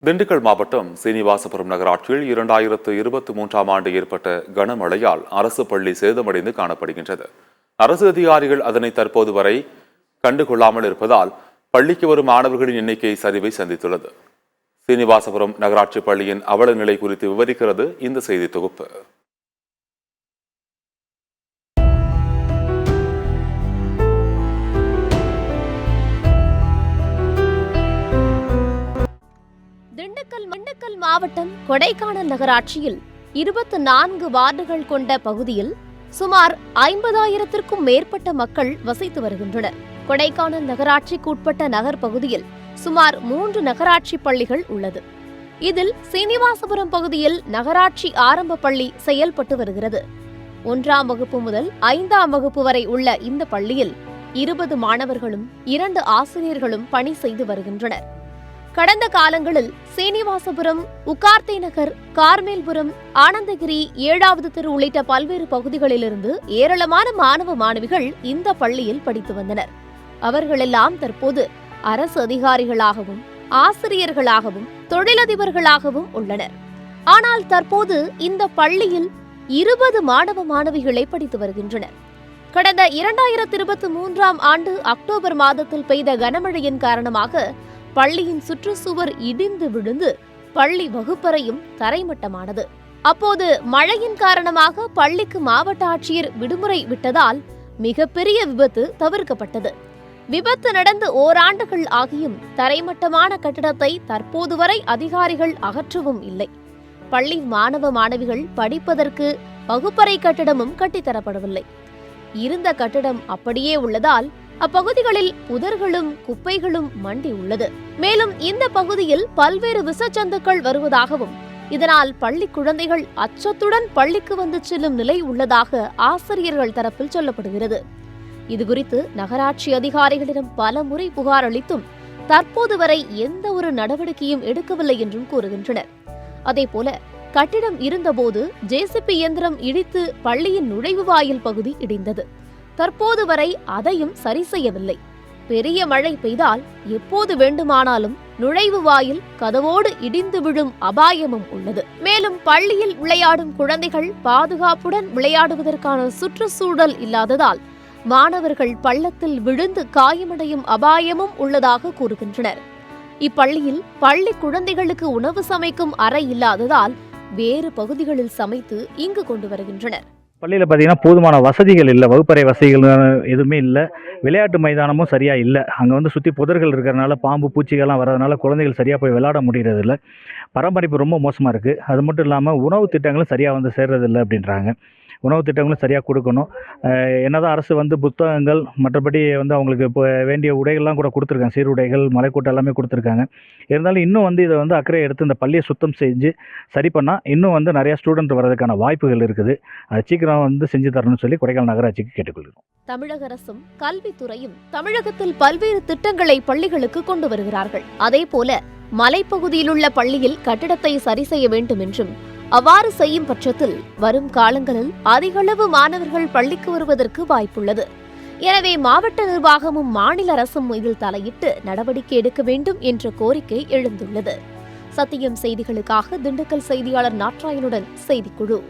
திண்டுக்கல் மாவட்டம் சீனிவாசபுரம் நகராட்சியில் 2023ஆம் ஆண்டு ஏற்பட்ட கனமழையால் அரசு பள்ளி சேதமடைந்து காணப்படுகின்றது. அரசு அதிகாரிகள் அதனை தற்போது வரை கண்டுகொள்ளாமல் இருப்பதால் பள்ளிக்கு வரும் மாணவர்களின் எண்ணிக்கை சரிவை சந்தித்துள்ளது. சீனிவாசபுரம் நகராட்சி பள்ளியின் அவல நிலை குறித்து விவரிக்கிறது இந்த செய்தி தொகுப்பு. திண்டுக்கல் மாவட்டம் கொடைக்கானல் நகராட்சியில் 24 வார்டுகள் கொண்ட பகுதியில் சுமார் 50,000க்கும் மேற்பட்ட மக்கள் வசித்து வருகின்றனர். கொடைக்கானல் நகராட்சிக்கு உட்பட்ட நகர் பகுதியில் சுமார் 3 நகராட்சி பள்ளிகள் உள்ளது. இதில் சீனிவாசபுரம் பகுதியில் நகராட்சி ஆரம்ப பள்ளி செயல்பட்டு வருகிறது. 1ஆம் வகுப்பு முதல் 5ஆம் வகுப்பு வரை உள்ள இந்த பள்ளியில் 20 மாணவர்களும் 2 ஆசிரியர்களும் பணி செய்து வருகின்றனர். கடந்த காலங்களில் சீனிவாசபுரம், உகார்த்தி நகர், கார்மேல்புரம், ஆனந்தகிரி, 7வது தெரு உள்ளிட்ட பல்வேறு பகுதிகளிலிருந்து ஏராளமான மாணவ மாணவிகள் இந்த பள்ளியில் படித்து வந்தனர். அவர்களெல்லாம் தற்போது அரசு அதிகாரிகளாகவும் ஆசிரியர்களாகவும் தொழிலதிபர்களாகவும் உள்ளனர். ஆனால் தற்போது இந்த பள்ளியில் 20 மாணவ மாணவிகளை படித்து வருகின்றனர். கடந்த 2023ஆம் ஆண்டு அக்டோபர் மாதத்தில் பெய்த கனமழையின் காரணமாக பள்ளியின் சுற்றுச்சுவர் இடிந்து விழுந்து பள்ளி வகுப்பறையும் தரைமட்டமானது. அப்போது மழையின் காரணமாக பள்ளிக்கு மாவட்ட ஆட்சியர் விடுமுறை விட்டதால் மிகப்பெரிய விபத்து தவிர்க்கப்பட்டது. விபத்து நடந்து ஓராண்டுகள் ஆகியும் தரைமட்டமான கட்டிடத்தை தற்போது வரை அதிகாரிகள் அகற்றவும் இல்லை. பள்ளி மாணவ மாணவிகள் படிப்பதற்கு வகுப்பறை கட்டிடமும் கட்டித்தரப்படவில்லை. இருந்த கட்டிடம் அப்படியே உள்ளதால் அப்பகுதிகளில் புதர்களும் குப்பைகளும் மண்டி உள்ளது. மேலும் இந்த பகுதியில் பல்வேறு விஷச்சந்துக்கள் வருவதாகவும் இதனால் பள்ளி குழந்தைகள் அச்சத்துடன் பள்ளிக்கு வந்து செல்லும் நிலை உள்ளதாக ஆசிரியர்கள் தரப்பில் சொல்லப்படுகிறது. இதுகுறித்து நகராட்சி அதிகாரிகளிடம் பல முறை புகார் அளித்தும் தற்போது வரை எந்த ஒரு நடவடிக்கையும் எடுக்கவில்லை என்றும் கூறுகின்றனர். அதேபோல கட்டிடம் இருந்தபோது ஜேசிபி இயந்திரம் இடித்து பள்ளியின் நுழைவு வாயில் பகுதி இடிந்தது. தற்போது வரை அதையும் சரி செய்யவில்லை. பெரிய மழை பெய்தால் எப்போது வேண்டுமானாலும் நுழைவு வாயில் கதவோடு இடிந்து விழும் அபாயமும் உள்ளது. மேலும் பள்ளியில் விளையாடும் குழந்தைகள் பாதுகாப்புடன் விளையாடுவதற்கான சுற்றுச்சூழல் இல்லாததால் மாணவர்கள் பள்ளத்தில் விழுந்து காயமடையும் அபாயமும் உள்ளதாக கூறுகின்றனர். இப்பள்ளியில் பள்ளி குழந்தைகளுக்கு உணவு சமைக்கும் அறை இல்லாததால் வேறு பகுதிகளில் சமைத்து இங்கு கொண்டு வருகின்றனர். பள்ளியில் பார்த்தீங்கன்னா போதுமான வசதிகள் இல்லை, வகுப்பறை வசதிகள் எதுவுமே இல்லை, விளையாட்டு மைதானமும் சரியாக இல்லை. அங்கே சுற்றி புதர்கள் இருக்கிறனால பாம்பு பூச்சிகள்லாம் வரதுனால குழந்தைகள் சரியாக போய் விளையாட முடியறதில்ல. பராமரிப்பு ரொம்ப மோசமாக இருக்குது. அது மட்டும் இல்லாமல் உணவு திட்டங்களும் சரியாக சேர்றதில்லை அப்படின்றாங்க. உணவு திட்டங்களும் சரியாக கொடுக்கணும். என்னதான் அரசு புத்தகங்கள் மற்றபடி அவங்களுக்கு இப்போ வேண்டிய உடைகள்லாம் கூட கொடுத்துருக்காங்க, சீருடைகள், மலைக்கூட்டம் எல்லாமே கொடுத்துருக்காங்க. இருந்தாலும் இன்னும் இதை அக்கறை எடுத்து இந்த பள்ளியை சுத்தம் செஞ்சு சரி பண்ணால் இன்னும் நிறையா ஸ்டூடெண்ட் வர்றதுக்கான வாய்ப்புகள் இருக்குது. அது சீக்கிரம் செஞ்சு தரணும்னு சொல்லி கொடைக்கானல் நகராட்சிக்கு கேட்டுக்கொள்கிறோம். தமிழக அரசும் கல்வித்துறையும் தமிழகத்தில் பல்வேறு திட்டங்களை பள்ளிகளுக்கு கொண்டு வருகிறார்கள். அதே போல மலைப்பகுதியில் உள்ள பள்ளியில் கட்டிடத்தை சரி செய்ய வேண்டும் என்றும், அவ்வாறு செய்யும் பட்சத்தில் வரும் காலங்களில் அதிகளவு மாணவர்கள் பள்ளிக்கு வருவதற்கு வாய்ப்புள்ளது. எனவே மாவட்ட நிர்வாகமும் மாநில அரசும் இதில் தலையிட்டு நடவடிக்கை எடுக்க வேண்டும் என்ற கோரிக்கை எழுந்துள்ளது. சத்தியம் செய்திகளுக்காக திண்டுக்கல் செய்தியாளர் நாட்ராயனுடன் செய்திக்குழு.